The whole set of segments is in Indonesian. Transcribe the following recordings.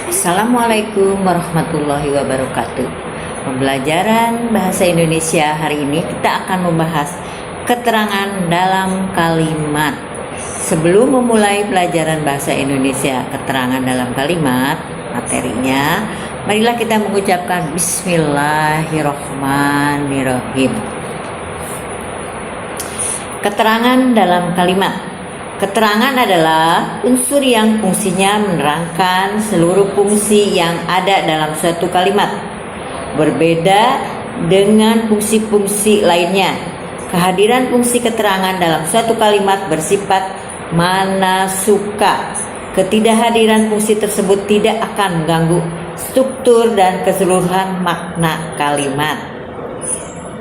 Assalamualaikum warahmatullahi wabarakatuh. Pembelajaran bahasa Indonesia hari ini kita akan membahas keterangan dalam kalimat. Sebelum memulai pelajaran bahasa Indonesia keterangan dalam kalimat materinya, marilah kita mengucapkan Bismillahirrahmanirrahim. Keterangan dalam kalimat. Keterangan adalah unsur yang fungsinya menerangkan seluruh fungsi yang ada dalam suatu kalimat. Berbeda dengan fungsi-fungsi lainnya. Kehadiran fungsi keterangan dalam suatu kalimat bersifat manasuka. Ketidakhadiran fungsi tersebut tidak akan mengganggu struktur dan keseluruhan makna kalimat.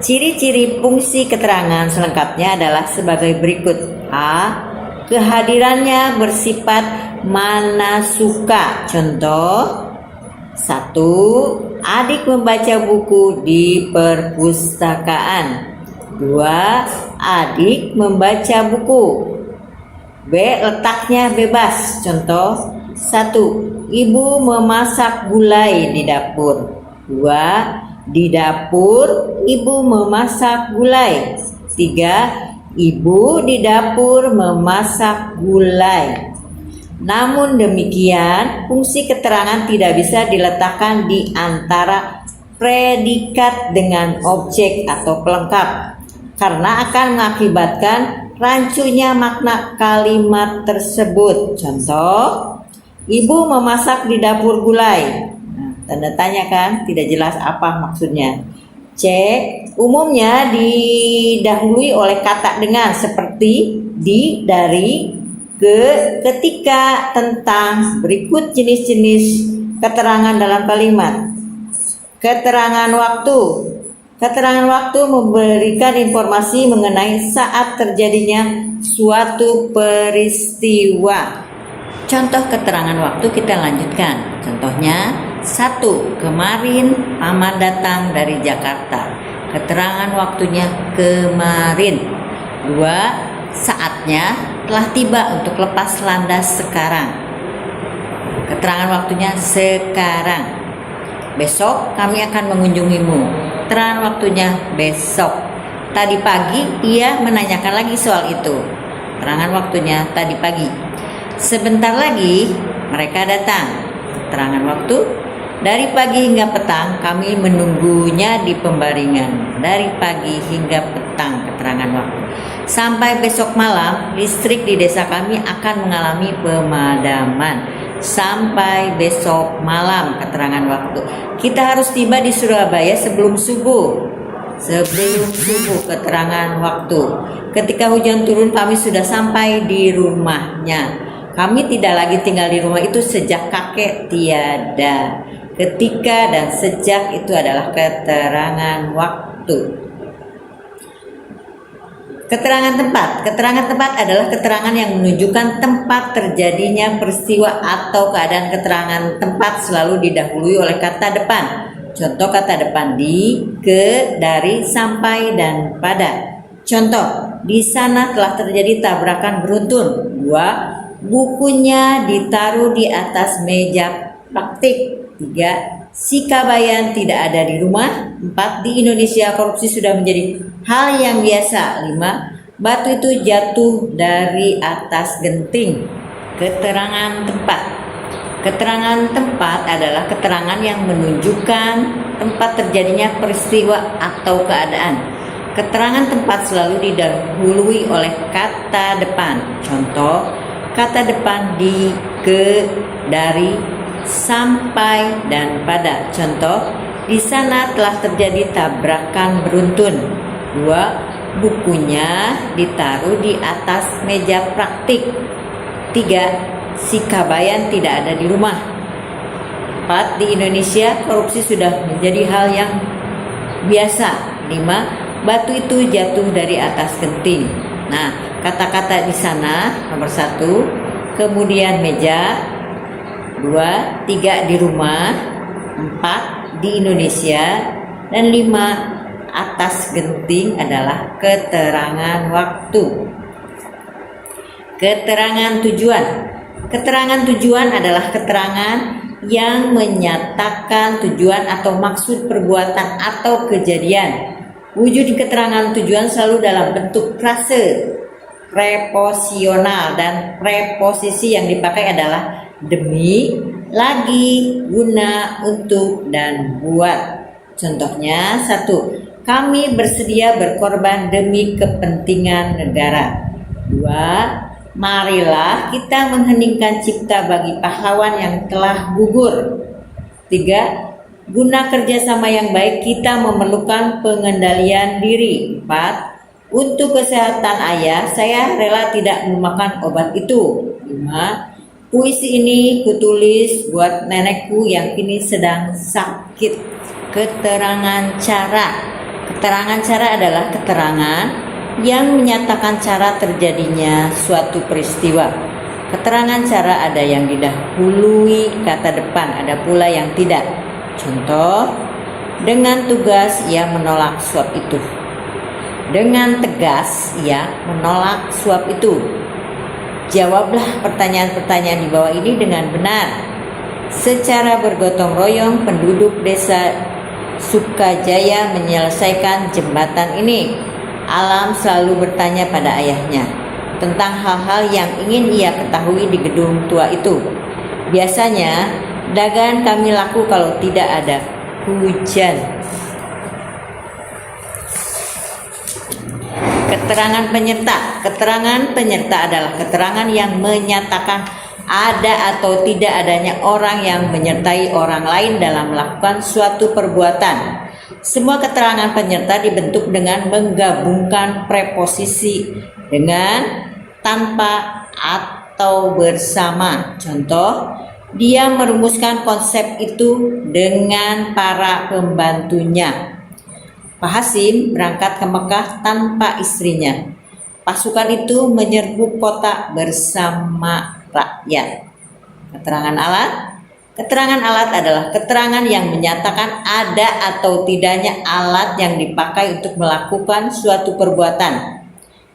Ciri-ciri fungsi keterangan selengkapnya adalah sebagai berikut. A. Kehadirannya bersifat manasuka. Contoh 1. Adik membaca buku di perpustakaan. 2. Adik membaca buku. B. Letaknya bebas. Contoh 1. Ibu memasak gulai di dapur. 2. Di dapur ibu memasak gulai. 3. Ibu di dapur memasak gulai. Namun demikian, fungsi keterangan tidak bisa diletakkan di antara predikat dengan objek atau pelengkap, karena akan mengakibatkan rancunya makna kalimat tersebut. Contoh, ibu memasak di dapur gulai. Tanda tanya kan, tidak jelas apa maksudnya. C. Umumnya didahului oleh kata dengan seperti di, dari, ke, ketika, tentang. Berikut jenis-jenis keterangan dalam kalimat. Keterangan waktu. Keterangan waktu memberikan informasi mengenai saat terjadinya suatu peristiwa. Contoh keterangan waktu kita lanjutkan. Contohnya 1. Kemarin Paman datang dari Jakarta. Keterangan waktunya kemarin. 2. Saatnya telah tiba untuk lepas landas sekarang. Keterangan waktunya sekarang. Besok kami akan mengunjungimu. Keterangan waktunya besok. Tadi pagi ia menanyakan lagi soal itu. Keterangan waktunya tadi pagi. Sebentar lagi mereka datang. Keterangan waktu. Dari pagi hingga petang kami menunggunya di pembaringan. Dari pagi hingga petang, keterangan waktu. Sampai besok malam listrik di desa kami akan mengalami pemadaman. Sampai besok malam, keterangan waktu. Kita harus tiba di Surabaya sebelum subuh. Sebelum subuh, keterangan waktu. Ketika hujan turun kami sudah sampai di rumahnya. Kami tidak lagi tinggal di rumah itu sejak kakek tiada. Ketika dan sejak itu adalah keterangan waktu. Keterangan tempat. Keterangan tempat adalah keterangan yang menunjukkan tempat terjadinya peristiwa atau keadaan. Keterangan tempat selalu didahului oleh kata depan. Contoh kata depan di, ke, dari, sampai, dan pada. Contoh, di sana telah terjadi tabrakan beruntun. 2. Bukunya ditaruh di atas meja praktik. 3. Si Kabayan tidak ada di rumah. 4. Di Indonesia korupsi sudah menjadi hal yang biasa. 5. Batu itu jatuh dari atas genting. Keterangan tempat. Keterangan tempat adalah keterangan yang menunjukkan tempat terjadinya peristiwa atau keadaan. Keterangan tempat selalu didahului oleh kata depan. Contoh, kata depan di, ke, dari, sampai, dan pada. Contoh, di sana telah terjadi tabrakan beruntun. 2. Bukunya ditaruh di atas meja praktik. 3. Si Kabayan tidak ada di rumah. 4. Di Indonesia korupsi sudah menjadi hal yang biasa. 5. Batu itu jatuh dari atas genting. Nah, kata-kata di sana nomor 1, kemudian meja. 2. 3. Di rumah. 4. Di Indonesia. Dan 5. Atas genting adalah keterangan waktu. Keterangan tujuan. Keterangan tujuan adalah keterangan yang menyatakan tujuan atau maksud perbuatan atau kejadian. Wujud keterangan tujuan selalu dalam bentuk frase preposisional, dan preposisi yang dipakai adalah demi, lagi, guna, untuk, dan buat. Contohnya, 1. Kami bersedia berkorban demi kepentingan negara. 2. Marilah kita mengheningkan cipta bagi pahlawan yang telah gugur. 3. Guna kerjasama yang baik kita memerlukan pengendalian diri. 4. Untuk kesehatan ayah, saya rela tidak memakan obat itu. 5. Puisi ini kutulis buat nenekku yang kini sedang sakit. Keterangan cara. Keterangan cara adalah keterangan yang menyatakan cara terjadinya suatu peristiwa. Keterangan cara ada yang didahului kata depan, ada pula yang tidak. Contoh, dengan tugas ia menolak suap itu. Dengan tegas ia menolak suap itu. Jawablah pertanyaan-pertanyaan di bawah ini dengan benar. Secara bergotong royong penduduk desa Sukajaya menyelesaikan jembatan ini. Alam selalu bertanya pada ayahnya tentang hal-hal yang ingin ia ketahui di gedung tua itu. Biasanya dagangan kami laku kalau tidak ada hujan. Keterangan penyerta. Keterangan penyerta adalah keterangan yang menyatakan ada atau tidak adanya orang yang menyertai orang lain dalam melakukan suatu perbuatan. Semua keterangan penyerta dibentuk dengan menggabungkan preposisi dengan, tanpa, atau bersama. Contoh, dia merumuskan konsep itu dengan para pembantunya. Pak Hasim berangkat ke Mekah tanpa istrinya. Pasukan itu menyerbu kota bersama rakyat. Keterangan alat. Keterangan alat adalah keterangan yang menyatakan ada atau tidaknya alat yang dipakai untuk melakukan suatu perbuatan.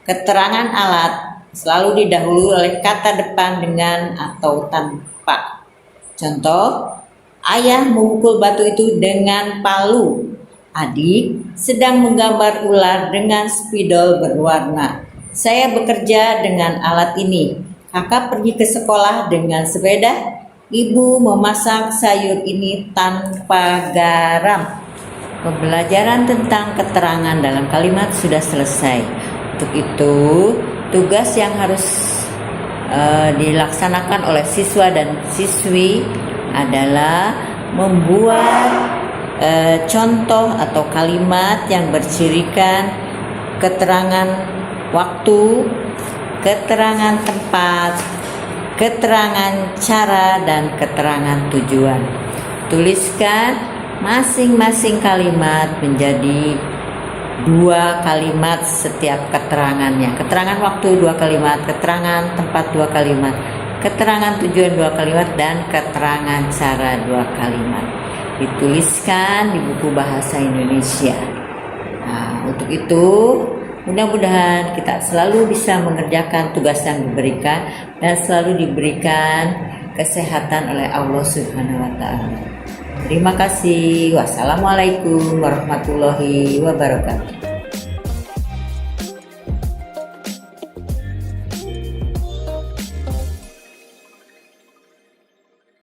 Keterangan alat selalu didahului oleh kata depan dengan atau tanpa. Contoh, ayah memukul batu itu dengan palu. Adik sedang menggambar ular dengan spidol berwarna. Saya bekerja dengan alat ini. Kakak pergi ke sekolah dengan sepeda. Ibu memasak sayur ini tanpa garam. Pembelajaran tentang keterangan dalam kalimat sudah selesai. Untuk itu, tugas yang harus dilaksanakan oleh siswa dan siswi adalah membuat contoh atau kalimat yang bercirikan keterangan waktu, keterangan tempat, keterangan cara, dan keterangan tujuan. Tuliskan masing-masing kalimat menjadi 2 kalimat setiap keterangannya. Keterangan waktu 2 kalimat, keterangan tempat 2 kalimat, keterangan tujuan 2 kalimat, dan keterangan cara 2 kalimat. Dituliskan di buku bahasa Indonesia. Nah, untuk itu mudah-mudahan kita selalu bisa mengerjakan tugas yang diberikan dan selalu diberikan kesehatan oleh Allah Subhanahu wa Ta'ala. Terima kasih. Wassalamualaikum warahmatullahi wabarakatuh.